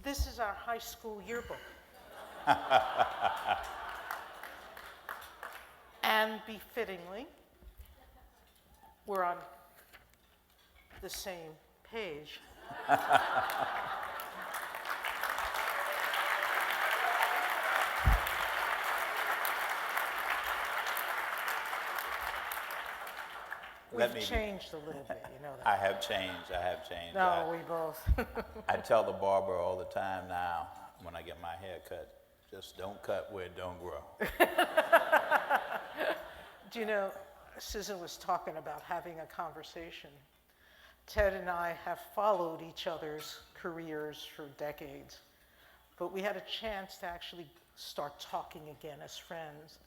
This is our high school yearbook. And befittingly, we're on the same page. We've changed a little bit, you know that. I have changed. No, we both. I tell the barber all the time now when I get my hair cut, just don't cut where it don't grow. Do you know, Susan was talking about having a conversation. Ted and I have followed each other's careers for decades, but we had a chance to actually start talking again as friends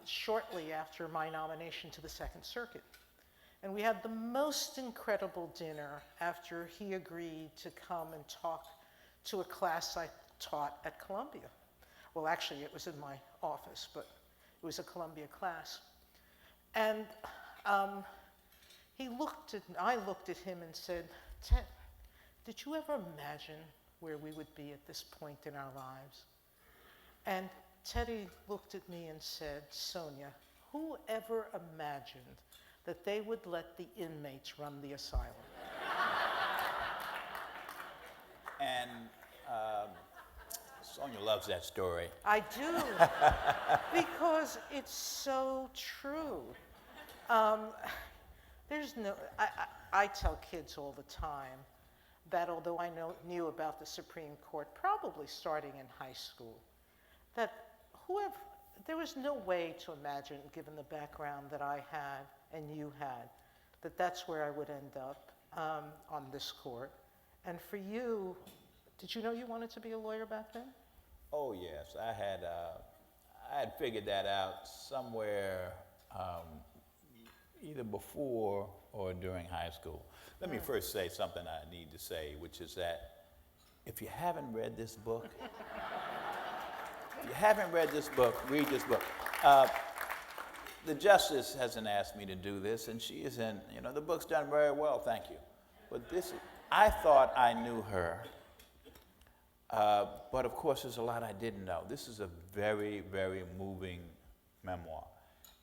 shortly after my nomination to the Second Circuit. And we had the most incredible dinner after he agreed to come and talk to a class I taught at Columbia. Well, actually, it was in my office, but it was a Columbia class. And I looked at him and said, Ted, did you ever imagine where we would be at this point in our lives? And Teddy looked at me and said, Sonia, who ever imagined that they would let the inmates run the asylum? And Sonia loves that story. I do, because it's so true. I tell kids all the time that although I knew about the Supreme Court, probably starting in high school, that there was no way to imagine, given the background that I had and you had, that that's where I would end up on this court. And for you, did you know you wanted to be a lawyer back then? Oh yes, I had figured that out somewhere either before or during high school. Let me first say something I need to say, which is that if you haven't read this book, read this book. The justice hasn't asked me to do this, and she isn't, the book's done very well, thank you. But I thought I knew her, but of course there's a lot I didn't know. This is a very, very moving memoir,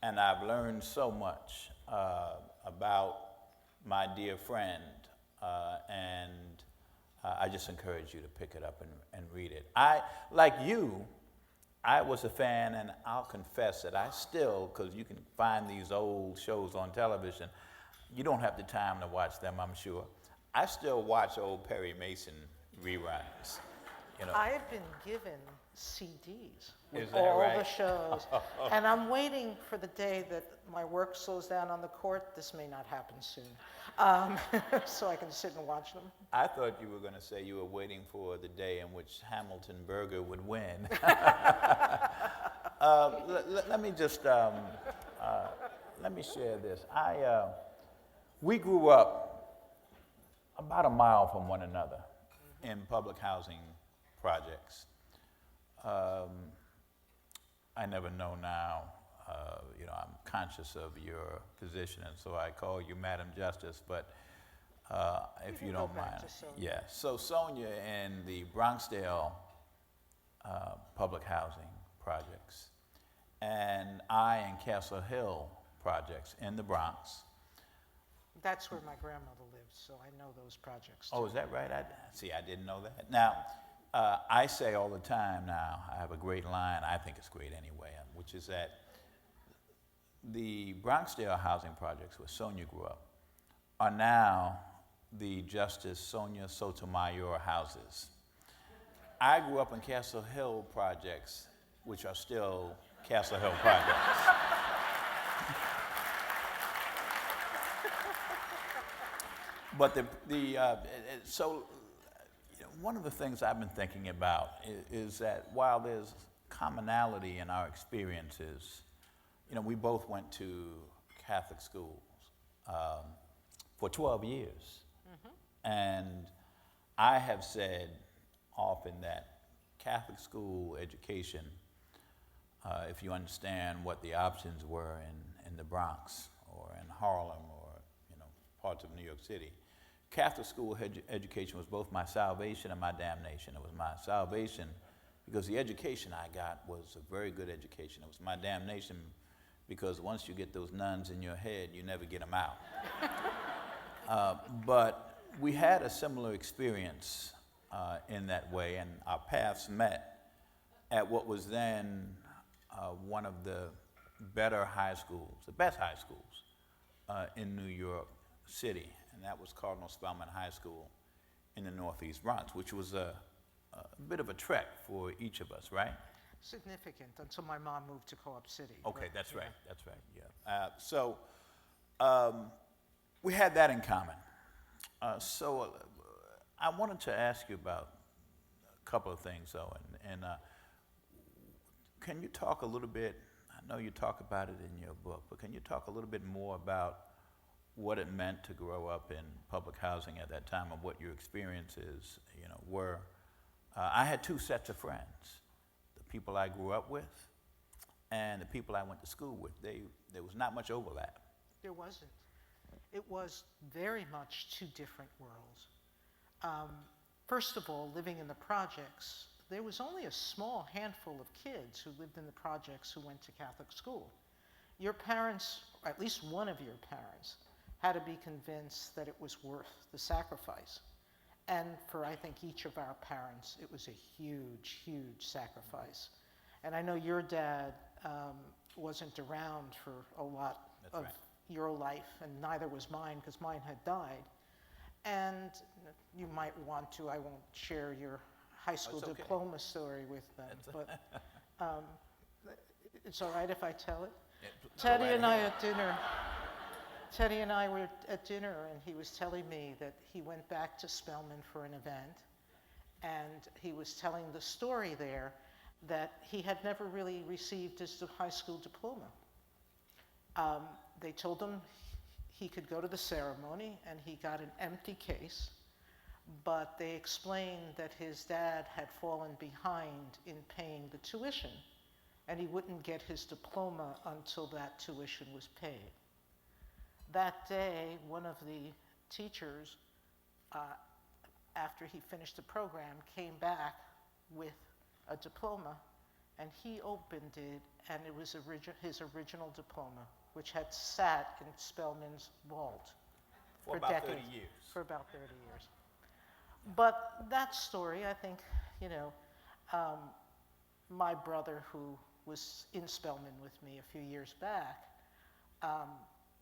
and I've learned so much about my dear friend, and I just encourage you to pick it up and read it. Like you, I was a fan, and I'll confess that I still, because you can find these old shows on television, you don't have the time to watch them, I'm sure. I still watch old Perry Mason reruns. I have been given CDs with Is that all right? the shows, and I'm waiting for the day that my work slows down on the court. This may not happen soon, so I can sit and watch them. I thought you were going to say you were waiting for the day in which Hamilton Burger would win. Let me just let me share this. We grew up about a mile from one another in public housing projects. I never know now. I'm conscious of your position, and so I call you Madam Justice. But if you don't mind, yeah. So Sonia in the Bronxdale public housing projects, and I in Castle Hill projects in the Bronx. That's where my grandmother lived, so I know those projects too. Oh, is that right? I didn't know that. Now, I say all the time now, I have a great line, I think it's great anyway, which is that the Bronxdale housing projects where Sonia grew up are now the Justice Sonia Sotomayor houses. I grew up in Castle Hill projects, which are still Castle Hill projects. But one of the things I've been thinking about is that while there's commonality in our experiences, we both went to Catholic schools for 12 years. Mm-hmm. And I have said often that Catholic school education, if you understand what the options were in the Bronx or in Harlem or parts of New York City, Catholic school education was both my salvation and my damnation. It was my salvation because the education I got was a very good education. It was my damnation because once you get those nuns in your head, you never get them out. But we had a similar experience in that way, and our paths met at what was then one of the better high schools, the best high schools in New York City, and that was Cardinal Spellman High School in the Northeast Bronx, which was a bit of a trek for each of us, right? Significant until my mom moved to Co-op City. Okay, but, that's yeah. right, that's right, yeah. So we had that in common. So I wanted to ask you about a couple of things, though, and can you talk a little bit, I know you talk about it in your book, but can you talk a little bit more about what it meant to grow up in public housing at that time and what your experiences, were? I had two sets of friends, the people I grew up with and the people I went to school with. There was not much overlap. There wasn't. It was very much two different worlds. First of all, living in the projects, there was only a small handful of kids who lived in the projects who went to Catholic school. Your parents, or at least one of your parents, had to be convinced that it was worth the sacrifice. And for, I think, each of our parents, it was a huge, huge sacrifice. And I know your dad wasn't around for a lot That's of right. your life, and neither was mine, because mine had died. And you might want to, I won't share your high school it's okay. diploma story with them, but it's all right if I tell it? Yeah, Teddy go right and I ahead. at dinner, Teddy and I were at dinner, and he was telling me that he went back to Spelman for an event, and he was telling the story there that he had never really received his high school diploma. They told him he could go to the ceremony, and he got an empty case, but they explained that his dad had fallen behind in paying the tuition, and he wouldn't get his diploma until that tuition was paid. That day, one of the teachers, after he finished the program, came back with a diploma, and he opened it, and it was his original diploma, which had sat in Spelman's vault For about 30 decades. years. For about 30 years. But that story, I think, my brother, who was in Spelman with me a few years back,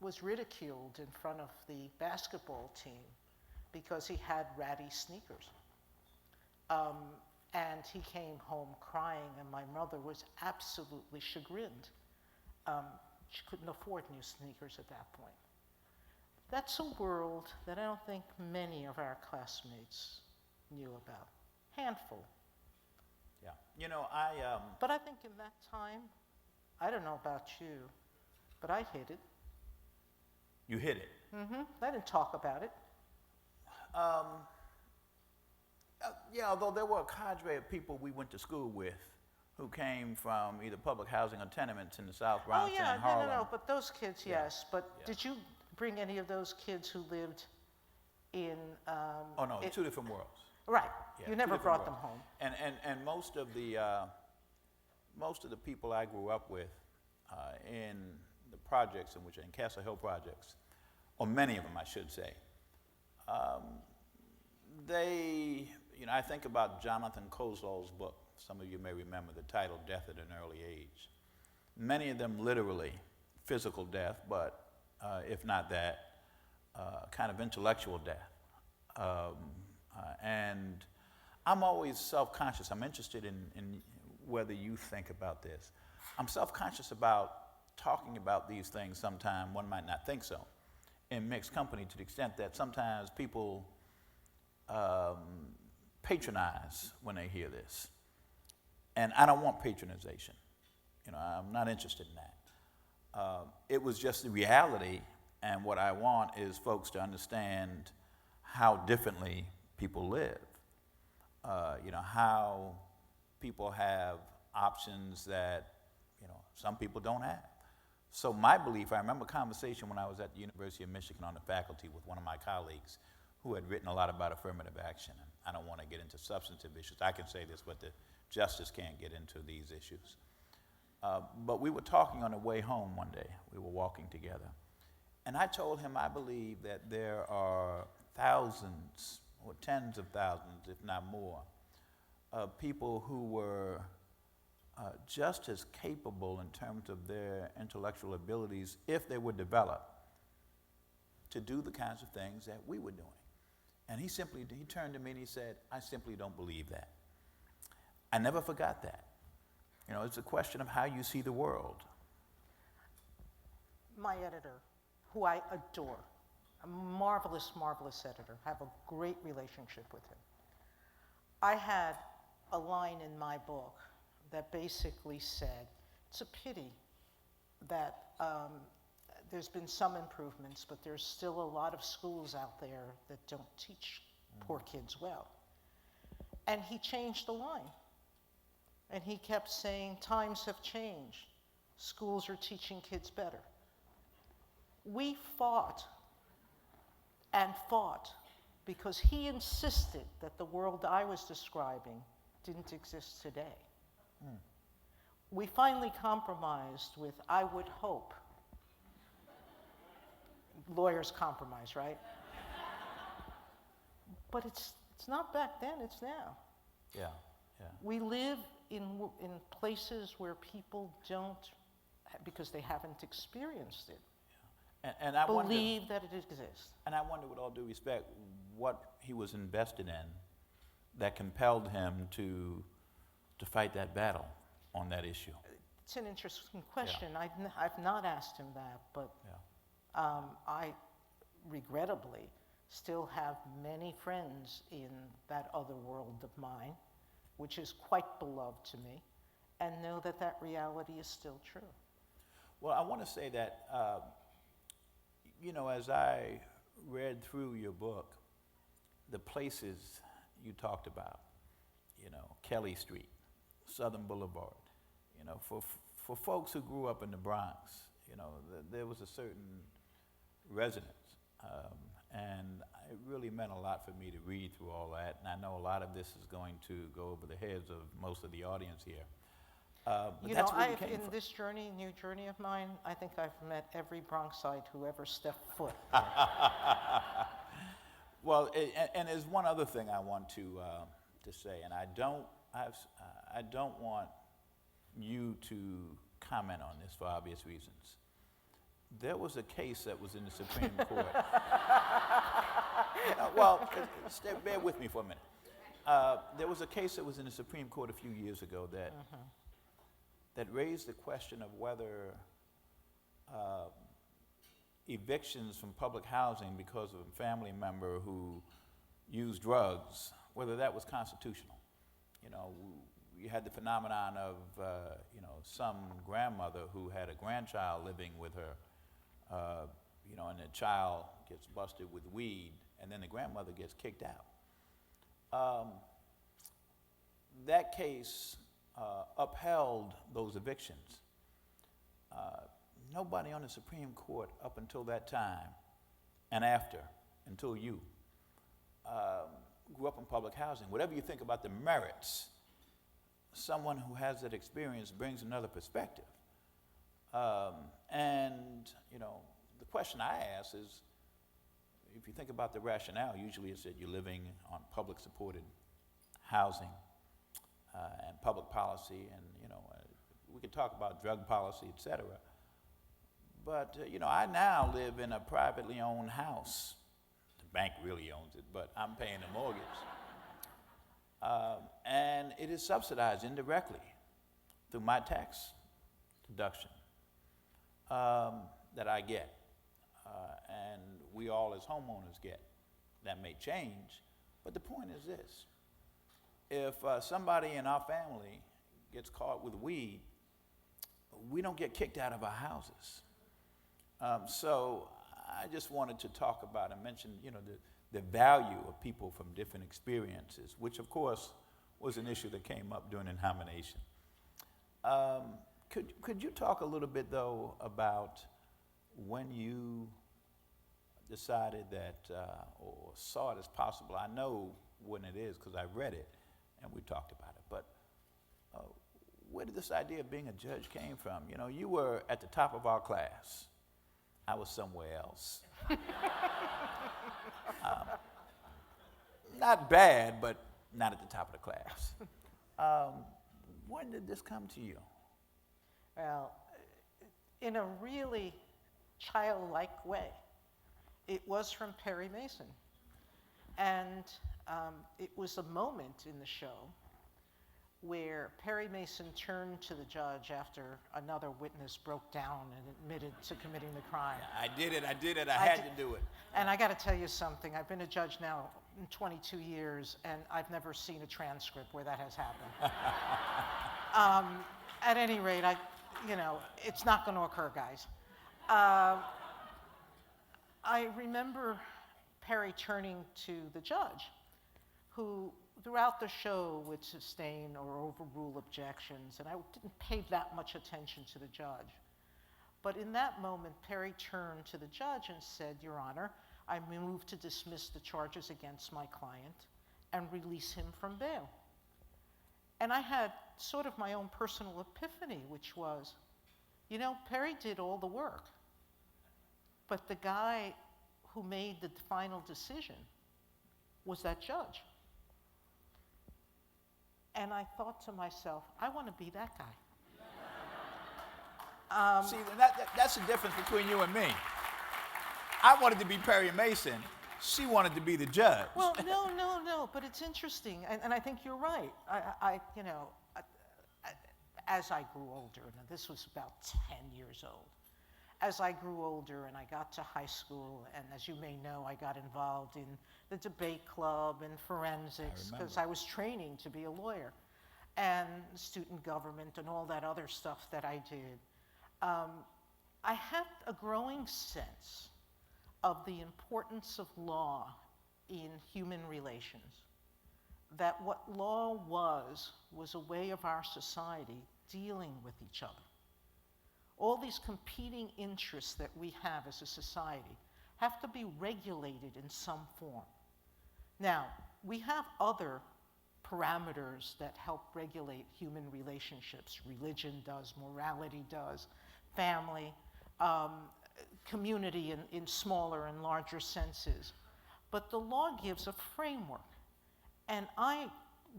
was ridiculed in front of the basketball team because he had ratty sneakers. And he came home crying, and my mother was absolutely chagrined. She couldn't afford new sneakers at that point. That's a world that I don't think many of our classmates knew about. Handful. Yeah. But I think in that time, I don't know about you, but I hid it. You hit it. I didn't talk about it. Yeah, although there were a cadre of people we went to school with who came from either public housing or tenements in the South Bronx Oh yeah, and Harlem. no, but those kids, Yeah, yes. But yeah. did you bring any of those kids who lived in? Oh no, two different worlds. Right. Yeah, You two never different brought them worlds. home. And most of the people I grew up with in the projects in Castle Hill projects, or many of them I should say, they, I think about Jonathan Kozlow's book. Some of you may remember the title, Death at an Early Age. Many of them literally physical death, but if not that, kind of intellectual death. And I'm always self-conscious. I'm interested in whether you think about this. I'm self-conscious about talking about these things sometime. One might not think so in mixed company, to the extent that sometimes people patronize when they hear this. And I don't want patronization. I'm not interested in that. It was just the reality, and what I want is folks to understand how differently people live. How people have options that, some people don't have. So my belief, I remember a conversation when I was at the University of Michigan on the faculty with one of my colleagues who had written a lot about affirmative action. I don't want to get into substantive issues. I can say this, but the justice can't get into these issues. But we were talking on the way home one day. We were walking together. And I told him I believe that there are thousands or tens of thousands, if not more, of people who were just as capable in terms of their intellectual abilities, if they were developed, to do the kinds of things that we were doing. And he turned to me and he said, I simply don't believe that. I never forgot that. You know, it's a question of how you see the world. My editor, who I adore, a marvelous, marvelous editor, have a great relationship with him. I had a line in my book that basically said, it's a pity that there's been some improvements, but there's still a lot of schools out there that don't teach poor kids well. And he changed the line. And he kept saying, times have changed. Schools are teaching kids better. We fought and fought because he insisted that the world I was describing didn't exist today. We finally compromised with, I would hope. Lawyers compromise, right? But it's not back then, it's now. Yeah, yeah. We live in places where people don't, because they haven't experienced it, And I believe wonder, that it exists. and I wonder, with all due respect, what he was invested in that compelled him to fight that battle on that issue. It's an interesting question. I've not asked him that, but Yeah. I regrettably still have many friends in that other world of mine, which is quite beloved to me, and know that that reality is still true. Well, I want to say that, you know, as I read through your book, the places you talked about, you know, Kelly Street, Southern Boulevard, you know, for folks who grew up in the Bronx, you know, there was a certain resonance. And it really meant a lot for me to read through all that. And I know a lot of this is going to go over the heads of most of the audience here. But You that's know, where you came from. this journey, new journey of mine, I think I've met every Bronxite who ever stepped foot. Well, and there's one other thing I want to say, and I don't want you to comment on this for obvious reasons. There was a case that was in the Supreme Court. Well, bear with me for a minute. There was a case that was in the Supreme Court a few years ago that raised the question of whether evictions from public housing because of a family member who used drugs, whether that was constitutional. You know, you had the phenomenon of, you know, some grandmother who had a grandchild living with her, you know, and the child gets busted with weed, and then the grandmother gets kicked out. That case upheld those evictions. Nobody on the Supreme Court up until that time and after, until you, grew up in public housing. Whatever you think about the merits, someone who has that experience brings another perspective. And, you know, the question I ask is, if you think about the rationale, usually it's that you're living on public supported housing and public policy, and, you know, we could talk about drug policy, et cetera. But, you know, I now live in a privately owned house. The bank really owns it, but I'm paying the mortgage. And it is subsidized indirectly through my tax deduction that I get, and we all as homeowners get. That may change, but the point is this. If somebody in our family gets caught with weed, we don't get kicked out of our houses. So I just wanted to talk about and mention, you know, the value of people from different experiences, which of course was an issue that came up during the nomination. Could you talk a little bit though about when you decided that, or saw it as possible, I know when it is because I read it and we talked about it, but where did this idea of being a judge came from? You know, you were at the top of our class. I was somewhere else. Not bad, but not at the top of the class. When did this come to you? Well, in a really childlike way. It was from Perry Mason. And it was a moment in the show where Perry Mason turned to the judge after another witness broke down and admitted to committing the crime. I did it. I had to do it. And I got to tell you something. I've been a judge now in 22 years, and I've never seen a transcript where that has happened. At any rate, it's not going to occur, guys. I remember Perry turning to the judge, who throughout the show would sustain or overrule objections, and I didn't pay that much attention to the judge. But in that moment, Perry turned to the judge and said, "Your Honor, I move to dismiss the charges against my client and release him from bail." And I had sort of my own personal epiphany, which was, Perry did all the work, but the guy who made the final decision was that judge. And I thought to myself, I want to be that guy. See, that's the difference between you and me. I wanted to be Perry Mason. She wanted to be the judge. Well, no, but it's interesting, and I think you're right. As I grew older, and this was about 10 years old, as I grew older and I got to high school, and as you may know, I got involved in the debate club and forensics because I was training to be a lawyer, and student government and all that other stuff that I did. I had a growing sense of the importance of law in human relations, that what law was a way of our society dealing with each other. All these competing interests that we have as a society have to be regulated in some form. Now, we have other parameters that help regulate human relationships. Religion does, morality does, family, community in smaller and larger senses. But the law gives a framework. And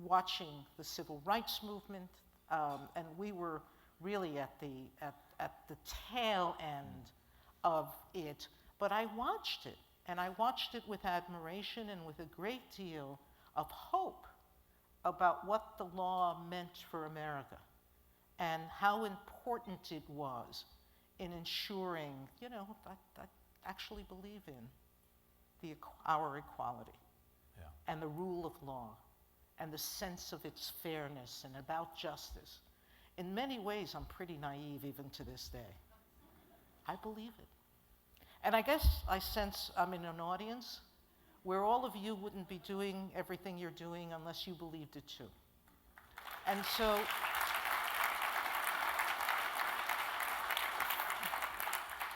watching the civil rights movement, and we were really at the tail end of it, but I watched it, and I watched it with admiration and with a great deal of hope about what the law meant for America and how important it was in ensuring, I actually believe in our equality and the rule of law and the sense of its fairness and about justice. In many ways, I'm pretty naive even to this day. I believe it. And I guess I sense I'm in an audience where all of you wouldn't be doing everything you're doing unless you believed it too. And so,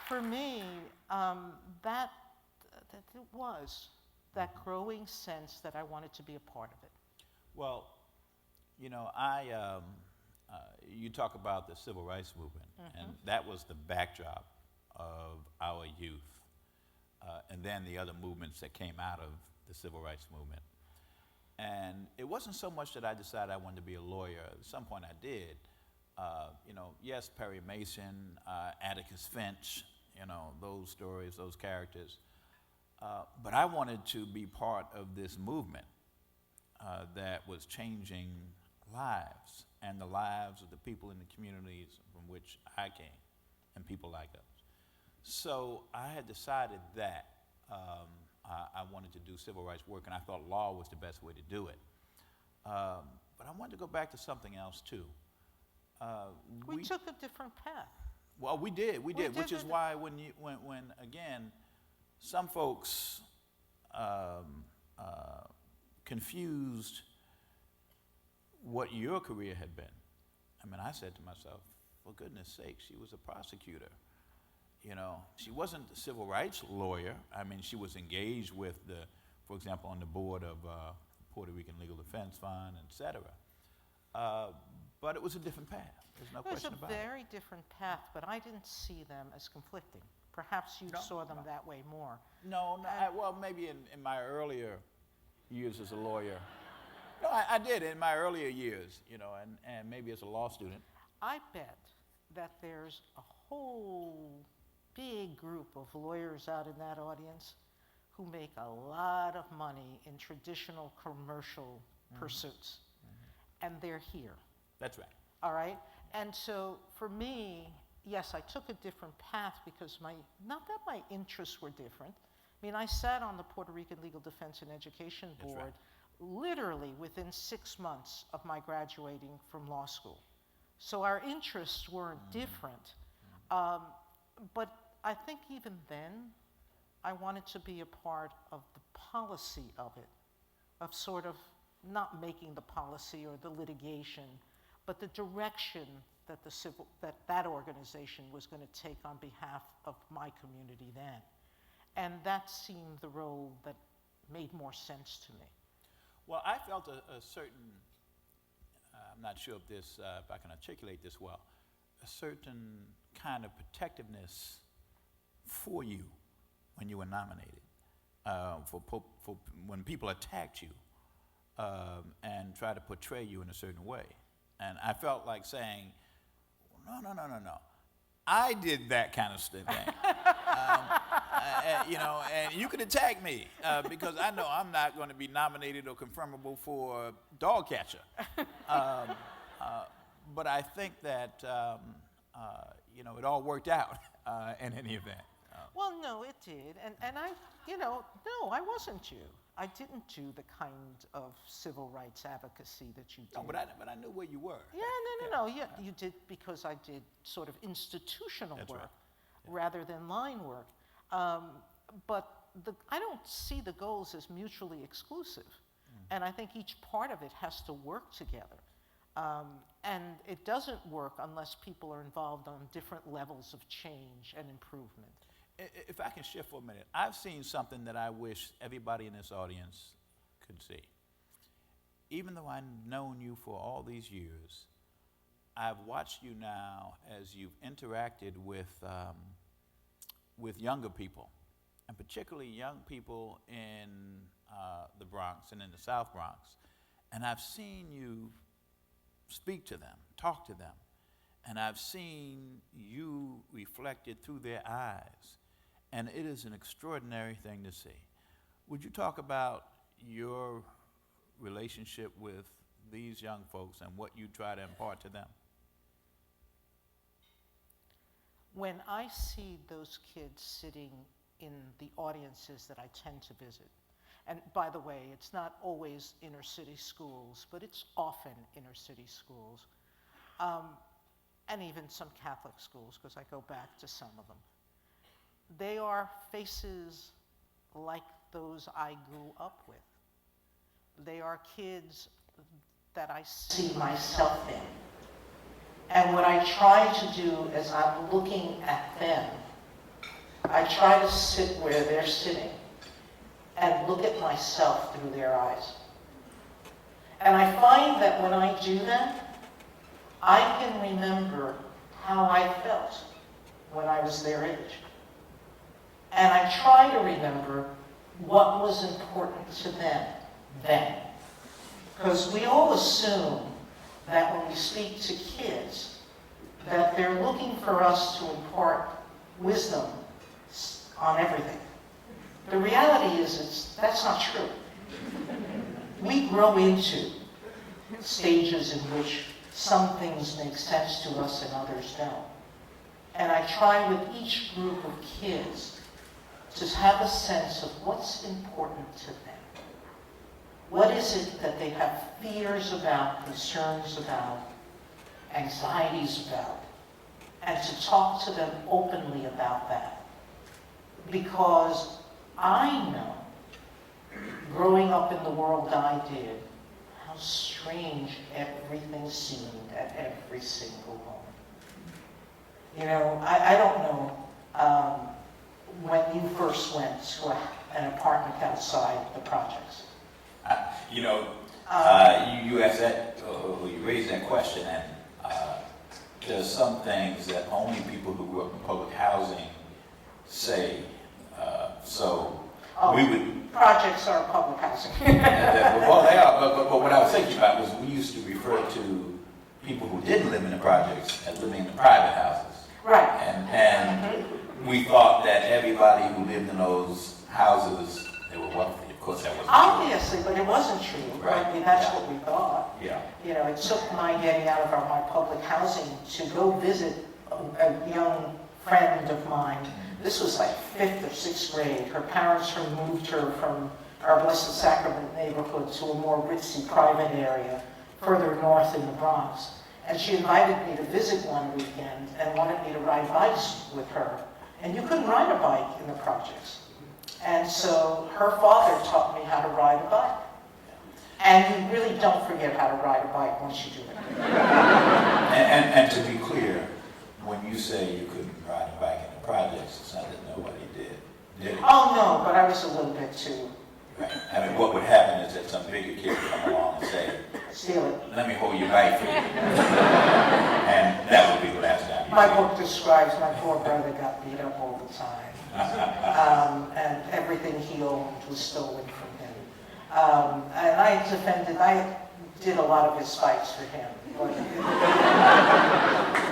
for me, that it was that growing sense that I wanted to be a part of it. Well, you talk about the civil rights movement, and that was the backdrop of our youth, and then the other movements that came out of the civil rights movement. And it wasn't so much that I decided I wanted to be a lawyer. At some point I did. Yes, Perry Mason, Atticus Finch, those stories, those characters. But I wanted to be part of this movement that was changing lives and the lives of the people in the communities from which I came and people like us. So I had decided that I wanted to do civil rights work, and I thought law was the best way to do it. But I wanted to go back to something else too. We took a different path. Well, we did, which is why when again, some folks confused what your career had been. I mean, I said to myself, for goodness sake, she was a prosecutor. you know, she wasn't a civil rights lawyer. I mean, she was engaged with for example, on the board of Puerto Rican Legal Defense Fund, et cetera. But it was a different path. There's no question about it. It was a very different path, but I didn't see them as conflicting. Perhaps you saw them that way more. No, well, maybe in my earlier years as a lawyer. No, I did in my earlier years, you know, and maybe as a law student. I bet that there's a whole big group of lawyers out in that audience who make a lot of money in traditional commercial pursuits, and they're here. That's right. All right? And so for me, yes, I took a different path because not that my interests were different. I mean, I sat on the Puerto Rican Legal Defense and Education Board literally within 6 months of my graduating from law school. So our interests weren't different. But I think even then, I wanted to be a part of the policy of it, of sort of not making the policy or the litigation, but the direction that that organization was going to take on behalf of my community then. And that seemed the role that made more sense to me. Well, I felt a certain, I'm not sure if I can articulate this well, a certain kind of protectiveness for you when you were nominated, for when people attacked you and tried to portray you in a certain way. And I felt like saying, no. I did that kind of thing. You know, and you can attack me because I know I'm not going to be nominated or confirmable for dog catcher. But I think that, you know, it all worked out in any event. Well, no, it did. And I, you know, no, I wasn't you. I didn't do the kind of civil rights advocacy that you did. No, but I knew where you were. Yeah, no. Yeah, you did because I did sort of institutional work rather than line work. But I don't see the goals as mutually exclusive. And I think each part of it has to work together. And it doesn't work unless people are involved on different levels of change and improvement. If I can shift for a minute, I've seen something that I wish everybody in this audience could see. Even though I've known you for all these years, I've watched you now as you've interacted with younger people, and particularly young people in the Bronx and in the South Bronx. And I've seen you speak to them, talk to them, and I've seen you reflected through their eyes. And it is an extraordinary thing to see. Would you talk about your relationship with these young folks and what you try to impart to them? When I see those kids sitting in the audiences that I tend to visit, and by the way, it's not always inner city schools, but it's often inner city schools, and even some Catholic schools, because I go back to some of them. They are faces like those I grew up with. They are kids that I see myself in. And what I try to do as I'm looking at them, I try to sit where they're sitting and look at myself through their eyes. And I find that when I do that, I can remember how I felt when I was their age. And I try to remember what was important to them then. Because we all assume that when we speak to kids, that they're looking for us to impart wisdom on everything. The reality is that's not true. We grow into stages in which some things make sense to us and others don't. And I try with each group of kids to have a sense of what's important to them. What is it that they have fears about, concerns about, anxieties about, and to talk to them openly about that. Because I know, growing up in the world I did, how strange everything seemed at every single moment. You know, I don't know um, when you first went to an apartment outside the projects? You know, you asked that, or you raised that question, and there's some things that only people who grew up in public housing say. So we would. Projects are public housing. Well, they are, but what I was thinking about was we used to refer to people who didn't live in the projects as living in the private houses. Right. And we thought that everybody who lived in those houses, they were wealthy. Of course, that wasn't true. Obviously, but it wasn't true. Right. I mean, that's Yeah. what we thought. Yeah. You know, it took my getting out of my public housing to go visit a young friend of mine. This was like 5th or 6th grade. Her parents removed her from our Blessed Sacrament neighborhood to a more ritzy private area further north in the Bronx. And she invited me to visit one weekend and wanted me to ride bikes with her. And you couldn't ride a bike in the projects. And so her father taught me how to ride a bike. And you really don't forget how to ride a bike once you do it. And to be clear, when you say you couldn't ride a bike in the projects, it's not that nobody did it? Oh, no, but I was a little bit too. Right. I mean, what would happen is that some bigger kid would come along and say, Steal it. let me hold your bike for you. And that would be the last time you My did it. book describes my poor brother got beat up all the time. And everything he owned was stolen from him. And I did a lot of his fights for him. But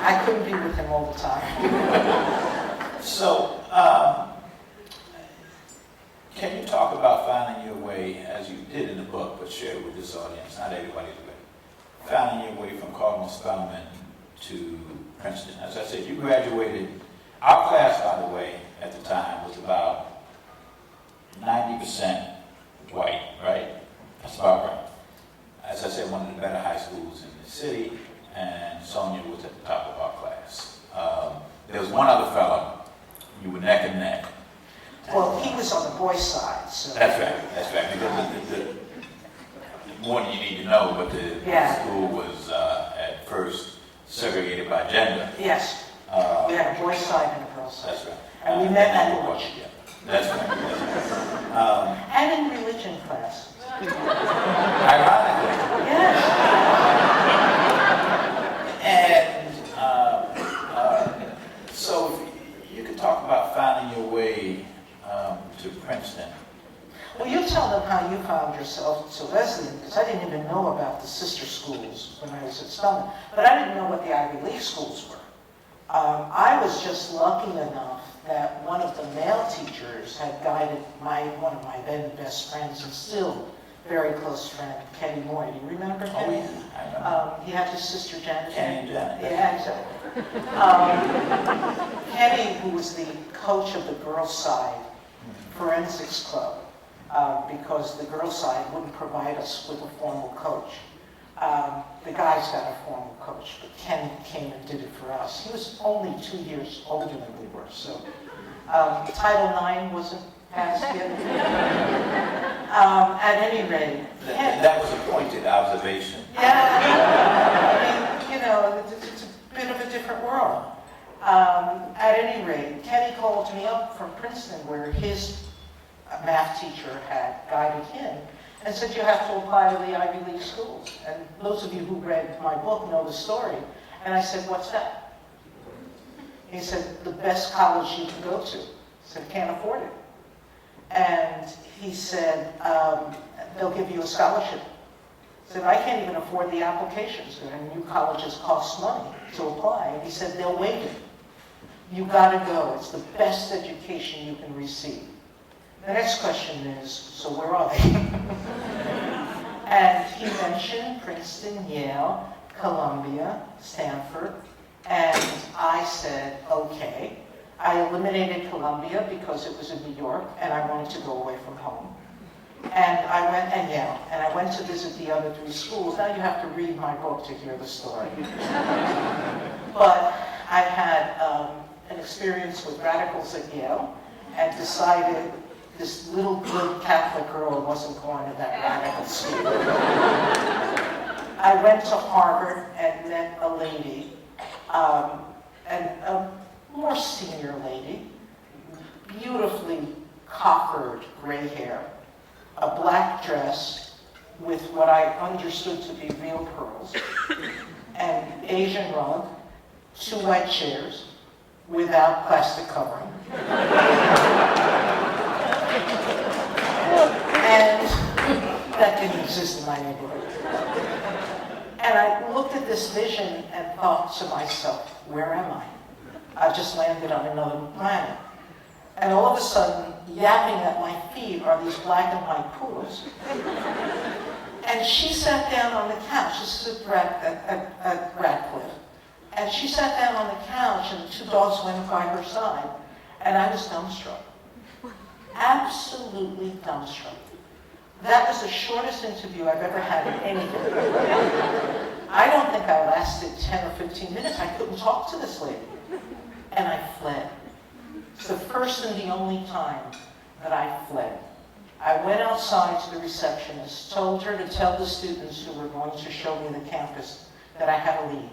I couldn't be with him all the time. So, can you talk about finding your way, as you did in the book, but share it with this audience, not everybody's way, finding your way from Cardinal Spellman to Princeton? As I said, you graduated, our class, by the way, at the time was about 90% white, right? That's about right. As I said, one of the better high schools in the city, and Sonia was at the top of our class. There was one other fellow, you were neck and neck. Well, he was on the boys' side, so. That's right, because the more than you need to know, but the Yeah. school was at first segregated by gender. Yes, we had a boys' side and a girls' side. That's right. And we met at you were lunch. yeah. That's right. That's right. And in religion class. Ironically. Yes. And so if you could talk about finding your way to Princeton. Well, you tell them how you found yourself to Wesleyan, because I didn't even know about the sister schools when I was at Spelman. But I didn't know what the Ivy League schools were. I was just lucky enough that one of the male teachers had guided one of my then best friends, and still very close friend, Kenny Moy. Do you remember Kenny? Yeah, I remember. He had his sister Janet. Kenny and Janet. Yeah, exactly. Kenny, who was the coach of the girls' side forensics club, because the girls' side wouldn't provide us with a formal coach. The guys got a formal coach, but Ken came and did it for us. He was only 2 years older than we were, so Title IX wasn't passed yet. At any rate, That was a pointed observation. yeah, I mean, you know, it's a bit of a different world. At any rate, Kenny called me up from Princeton, where his math teacher had guided him, and said, you have to apply to the Ivy League schools. And those of you who read my book know the story. And I said, what's that? He said, the best college you can go to. I said, can't afford it. And he said, they'll give you a scholarship. I said, I can't even afford the applications. And new colleges cost money to apply. And he said, they'll waive it. You gotta go. It's the best education you can receive. The next question is, so where are they? And he mentioned Princeton, Yale, Columbia, Stanford, and I said, okay. I eliminated Columbia because it was in New York and I wanted to go away from home. And I went, and Yale, and I went to visit the other 3 schools. Now you have to read my book to hear the story. But I had an experience with radicals at Yale and decided this little good Catholic girl wasn't going to that radical school. I went to Harvard and met a lady, and a more senior lady, beautifully coppered gray hair, a black dress with what I understood to be real pearls, an Asian rug, 2 white chairs without plastic covering. And that didn't exist in my neighborhood. And I looked at this vision and thought to myself, where am I? I've just landed on another planet. And all of a sudden, yapping at my feet are these black and white poodles. And she sat down on the couch. This is at Radcliffe. And she sat down on the couch, and 2 dogs went by her side. And I was dumbstruck. Absolutely dumbstruck. That was the shortest interview I've ever had in anything. I don't think I lasted 10 or 15 minutes. I couldn't talk to this lady. And I fled. It's the first and the only time that I fled. I went outside to the receptionist, told her to tell the students who were going to show me the campus that I had to leave.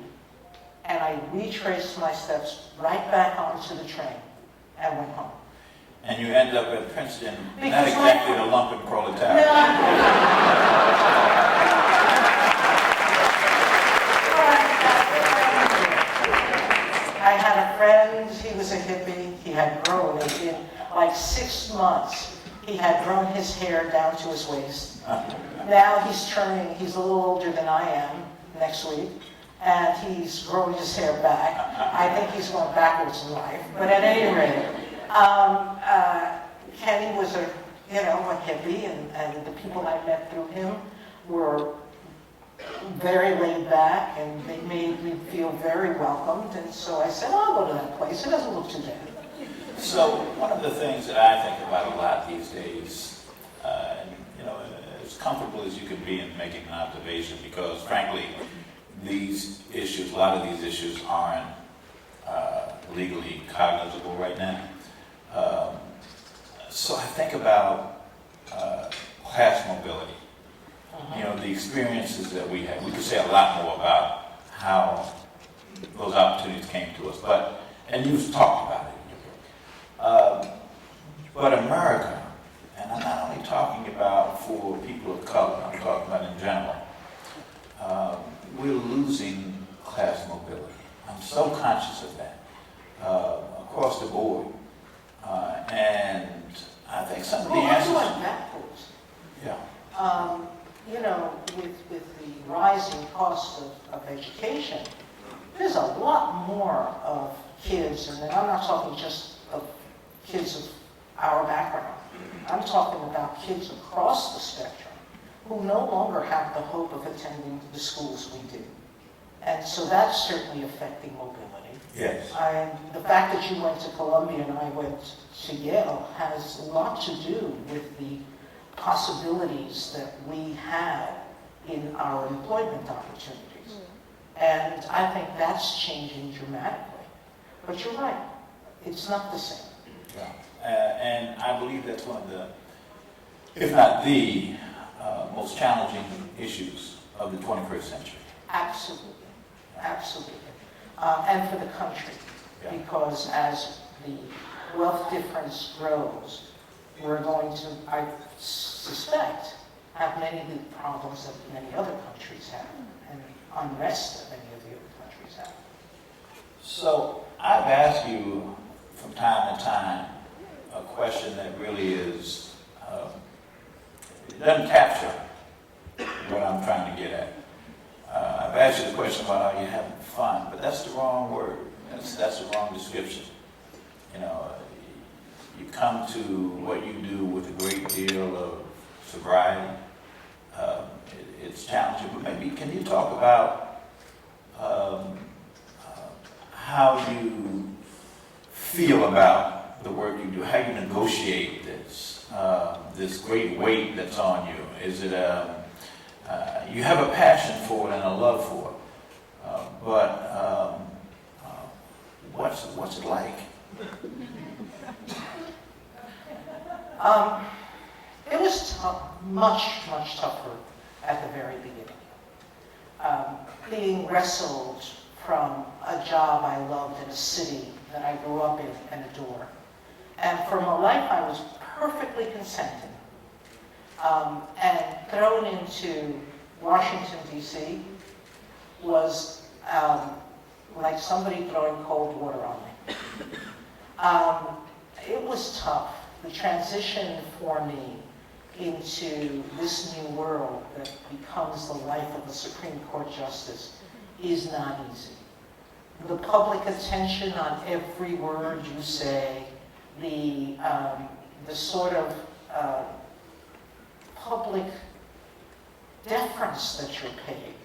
And I retraced my steps right back onto the train and went home. And you end up at Princeton, not Because exactly the lumpen proletariat. No. I had a friend, he was a hippie, he had grown in like 6 months. He had grown his hair down to his waist. Now he's a little older than I am next week, and he's growing his hair back. I think he's going backwards in life, but at any rate, Kenny was a hippie, and the people I met through him were very laid back, and they made me feel very welcomed, and so I said, I'll go to that place, it doesn't look too bad. So one of the things that I think about a lot these days, as comfortable as you can be in making an observation, because frankly, a lot of these issues aren't legally cognizable right now. So I think about class mobility. The experiences that we had. We could say a lot more about how those opportunities came to us, and you've talked about it in your book. But America, and I'm not only talking about for people of color, I'm talking about in general, we're losing class mobility. I'm so conscious of that across the board. And I think some of the answers... Well, that pose. Yeah. With the rising cost of education, there's a lot more of kids, and I'm not talking just of kids of our background. I'm talking about kids across the spectrum who no longer have the hope of attending the schools we did. And so that's certainly affecting mobility. Yes. And the fact that you went to Columbia and I went to Yale has a lot to do with the possibilities that we have in our employment opportunities. And I think that's changing dramatically. But you're right, it's not the same. Yeah. And I believe that's one of the, if not the most challenging issues of the 21st century. Absolutely, absolutely. And for the country, because as the wealth difference grows, we're going to, I suspect, have many of the problems that many other countries have, and unrest that many of the other countries have. So I've asked you from time to time a question that really is, it doesn't capture what I'm trying to get at. I've asked you the question about are you having fun, but that's the wrong word. That's the wrong description. You come to what you do with a great deal of sobriety. It's challenging, but maybe can you talk about how you feel about the work you do, how you negotiate this great weight that's on you? Is it you have a passion for it and a love for it, but what's it like? It was much tougher at the very beginning. Being wrestled from a job I loved in a city that I grew up in and adore, And for my life, I was perfectly consenting. And thrown into Washington, D.C. was like somebody throwing cold water on me. It was tough. The transition for me into this new world that becomes the life of a Supreme Court justice is not easy. The public attention on every word you say, the sort of public deference that you're paid.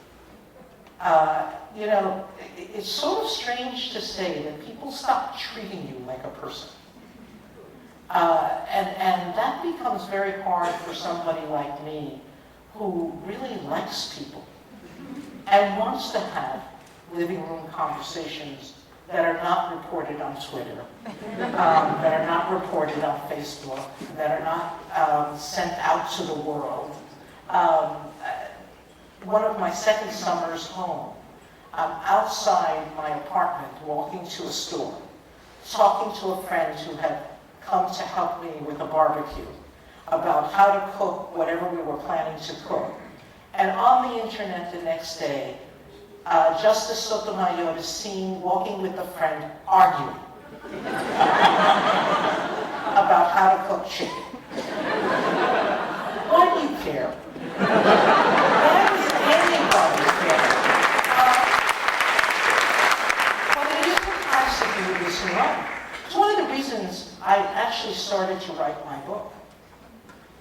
It's sort of strange to say that people stop treating you like a person. And that becomes very hard for somebody like me who really likes people and wants to have living room conversations that are not reported on Twitter, that are not reported on Facebook, that are not sent out to the world. One of my second summers home, I'm outside my apartment walking to a store, talking to a friend who had come to help me with a barbecue about how to cook whatever we were planning to cook. And on the internet the next day, Justice Sotomayor is seen walking with a friend arguing about how to cook chicken. Why do you care? Why does anybody care? But it is the capacity of this life. It's one of the reasons I actually started to write my book,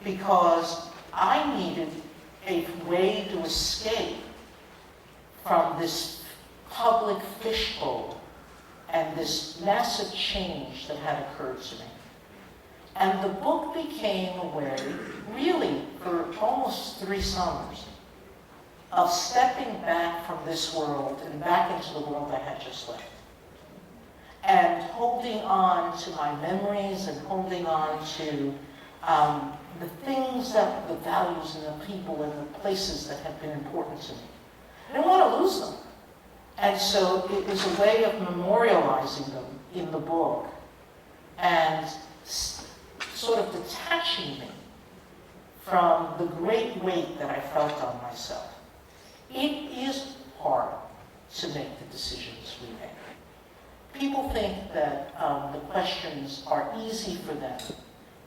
because I needed a way to escape from this public fishbowl and this massive change that had occurred to me. And the book became a way, really, for almost 3 summers, of stepping back from this world and back into the world I had just left. And holding on to my memories and holding on to the things that, the values and the people and the places that have been important to me. I didn't want to lose them. And so it was a way of memorializing them in the book and sort of detaching me from the great weight that I felt on myself. It is hard to make the decisions we make. People think that the questions are easy for them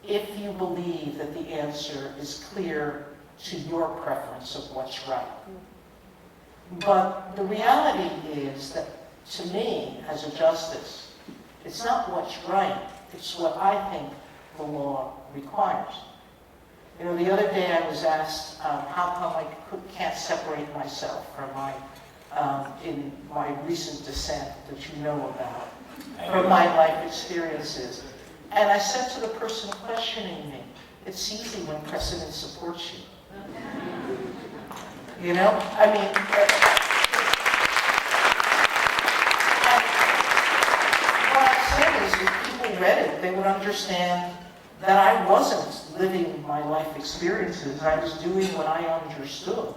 if you believe that the answer is clear to your preference of what's right. But the reality is that, to me, as a justice, it's not what's right, it's what I think the law requires. You know, the other day I was asked how come I can't separate myself from in my recent dissent that you know about, from my life experiences. And I said to the person questioning me, it's easy when precedent supports you. You know? I mean, what I said is if people read it, they would understand that I wasn't living my life experiences. I was doing what I understood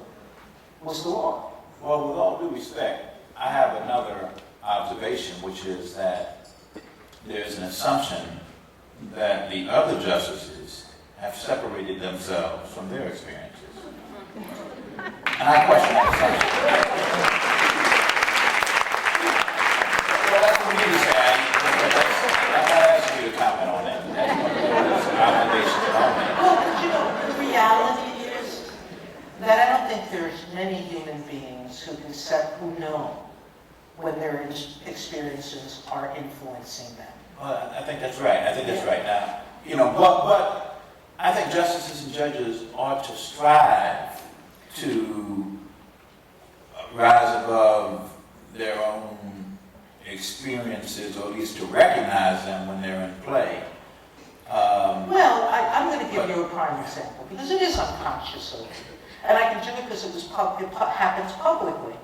was the law. Well, with all due respect, I have another observation, which is that there's an assumption that the other justices have separated themselves from their experiences. And I question that assumption. Well, that's for me to say. I'm not asking you to comment on that. That's an observation that I'll make. Well, but you know, the reality is that I don't think there's many human beings who know when their experiences are influencing them. Well, I think that's right. I think that's right. Now, you know, but I think justices and judges ought to strive to rise above their own experiences, or at least to recognize them when they're in play. Well, I'm going to give you a prime example, because it is unconscious of me. And I can do it because it happens publicly.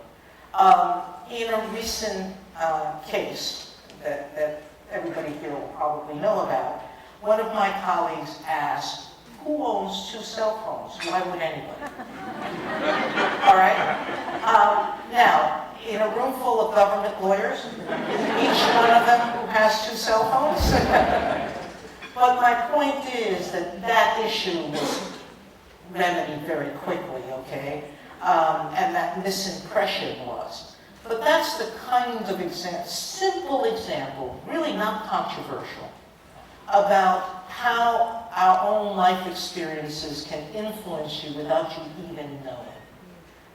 In a recent case that everybody here will probably know about, one of my colleagues asked, who owns 2 cell phones? Why would anybody? All right? Now, in a room full of government lawyers, each one of them who has 2 cell phones? But my point is that that issue was remedied very quickly, okay? And that misimpression was. But that's the kind of simple example, really not controversial, about how our own life experiences can influence you without you even knowing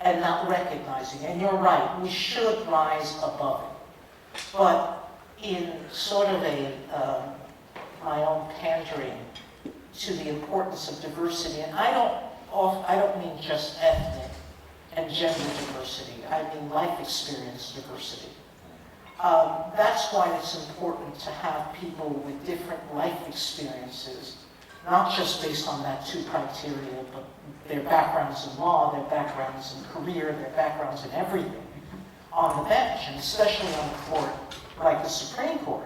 and not recognizing. And you're right, we should rise above it. But in sort of my own pandering to the importance of diversity, and I don't mean just ethnic and gender diversity, I mean life experience diversity. That's why it's important to have people with different life experiences, not just based on that two criteria, but their backgrounds in law, their backgrounds in career, their backgrounds in everything on the bench, and especially on a court like the Supreme Court,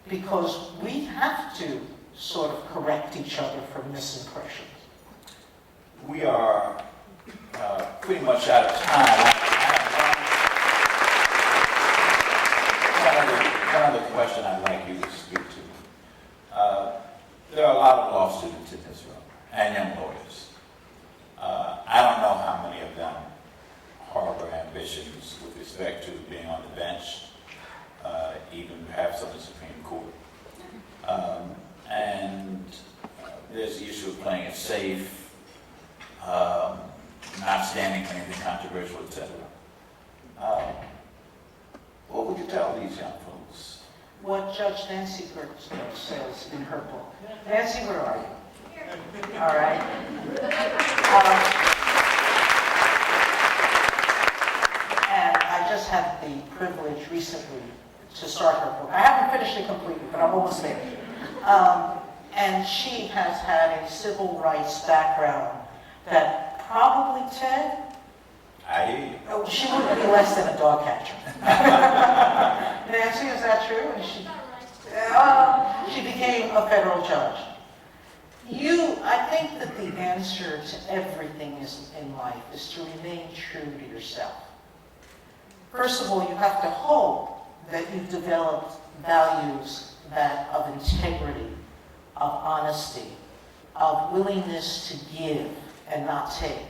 because we have to sort of correct each other for misimpressions. We are pretty much out of time. One other question I'd like you to speak to. There are a lot of law students in this room, and young lawyers. I don't know how many of them harbor ambitions with respect to being on the bench, even perhaps on the Supreme Court. And there's the issue of playing it safe, not standing for anything controversial, etc. What would you tell these young folks? What Judge Nancy Gertzberg says in her book. Nancy, where are you? All right. And I just had the privilege recently to start her book. I haven't finished it completely, but I'm almost there. And she has had a civil rights background that probably, Ted, I hear you. oh, she wouldn't be less than a dog catcher. Nancy, is that true? And she became a federal judge. I think that the answer to everything in life is to remain true to yourself. First of all, you have to hope that you've developed values of integrity, of honesty, of willingness to give and not take,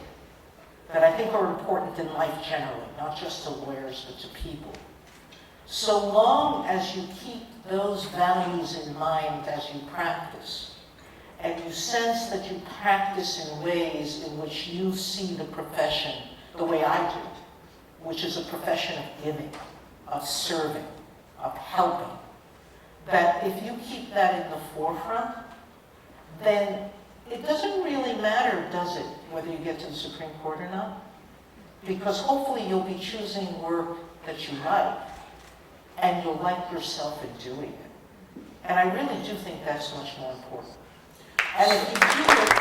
that I think are important in life generally, not just to lawyers, but to people. So long as you keep those values in mind as you practice, and you sense that you practice in ways in which you see the profession the way I do, which is a profession of giving, of serving, of helping, that if you keep that in the forefront, then it doesn't really matter, does it, whether you get to the Supreme Court or not? Because hopefully you'll be choosing work that you like, and you'll like yourself in doing it. And I really do think that's much more important. And if you do it,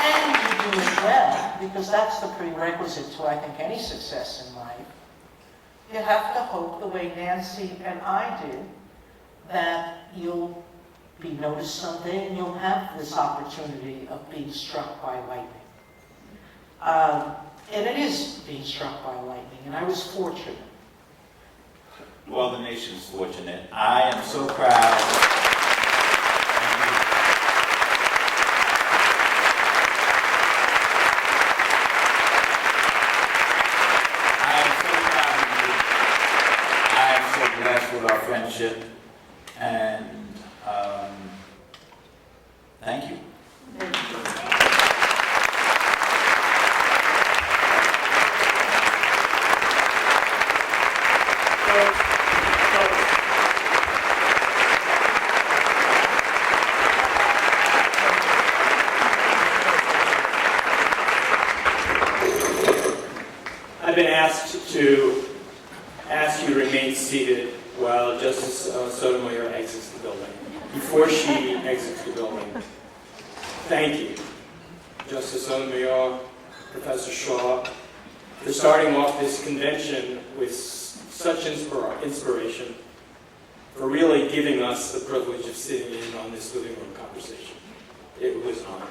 and you do it well, because that's the prerequisite to, I think, any success in life, you have to hope, the way Nancy and I did, that you'll be noticed someday and you'll have this opportunity of being struck by lightning. And it is being struck by lightning, and I was fortunate. Well, the nation's fortunate. I am so proud. With our friendship, and thank you. Thank you. I've been asked to ask you to remain seated while Justice Sotomayor exits the building. Before she exits the building, thank you, Justice Sotomayor, Professor Shaw, for starting off this convention with such inspiration, for really giving us the privilege of sitting in on this living room conversation. It was an honor.